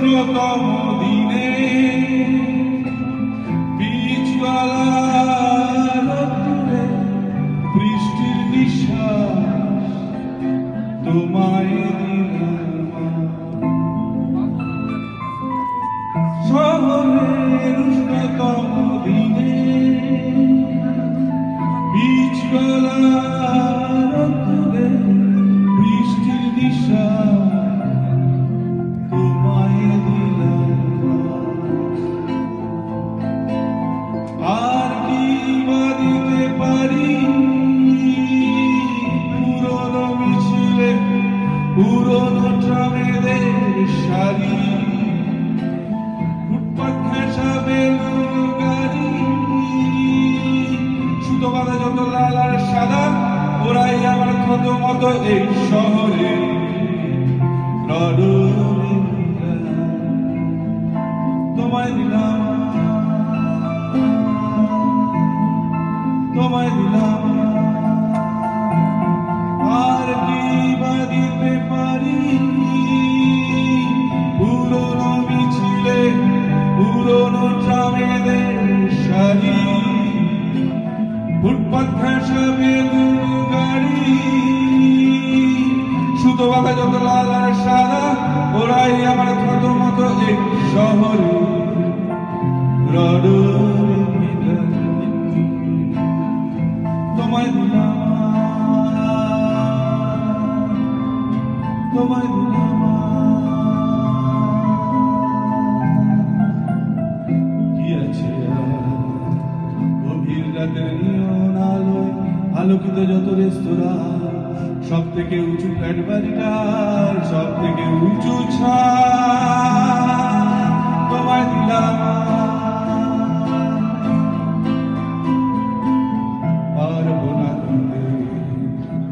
উষ্ণতম দিনে বীজওয়ালা রোদ্দুরে বৃষ্টির নিঃশ্বাস তোমায় দিলাম। শহরের উষ্ণতম দিনে বীজওয়ালা রোদ্দুরে বৃষ্টির নিঃশ্বাস তোমায় দিলাম। আর কি বা দিতে পারি পুরনো মিছিলে পুরনো ট্রামেদের সারি, ফুটপাত ঘেঁষা বেলুন গাড়ি, সুতো বাঁধা যত লাল আর সাদা, ওরাই আমার ক্ষত মতো এই শহরে রডরে তোমায় দিলাম, তোমায় দিলাম। আর কি বা দিতে পারি পুরনো মিছিলে পুরনো ট্রামেদের সারি, ফুটপাত ঘেঁষা বেলুন গাড়ি, সুতো বাঁধা যত লাল আর সাদা, ওরাই আমার ক্ষত মতো এই শহরে রডরে তোমায় দিলাম, তোমায় দিলাম। কি আছে গভীর রাতের নিয়ন আলো আলোকিত যত রেস্তোরাঁ, সব থেকে উঁচু ফ্ল্যাট বাড়িটার সব থেকে উঁচু ছাদ তোমায় দিলাম। পারবো না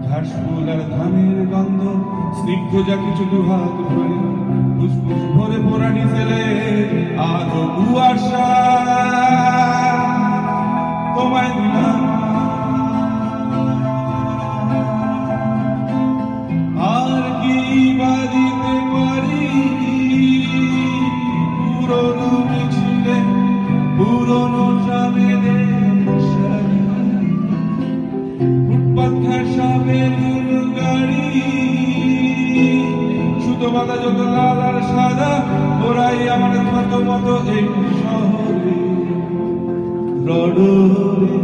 ঘাস ফুল আর ধানের গন্ধ, স্নিগ্ধ যা কিছু দুহাত ভরে ফুসফুস ভরে পোড়া ডিজেলে আলো কুয়াশা তোমায় দিলাম। আর কি বা দিতে পারি পুরনো মিছিলে পুরনো ট্রামেদের সারি, ফুটপাত ঘেঁষা বেলুন গাড়ি, সুতো বাঁধা যত লাল আর সাদা, ওরাই আমার ক্ষত মতো এই শহরে রডরে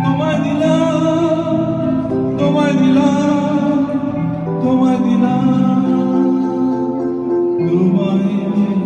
তোমায় দিলাম, তোমায় দিলাম, তোমায় দিলাম, তোমায় দিলাম।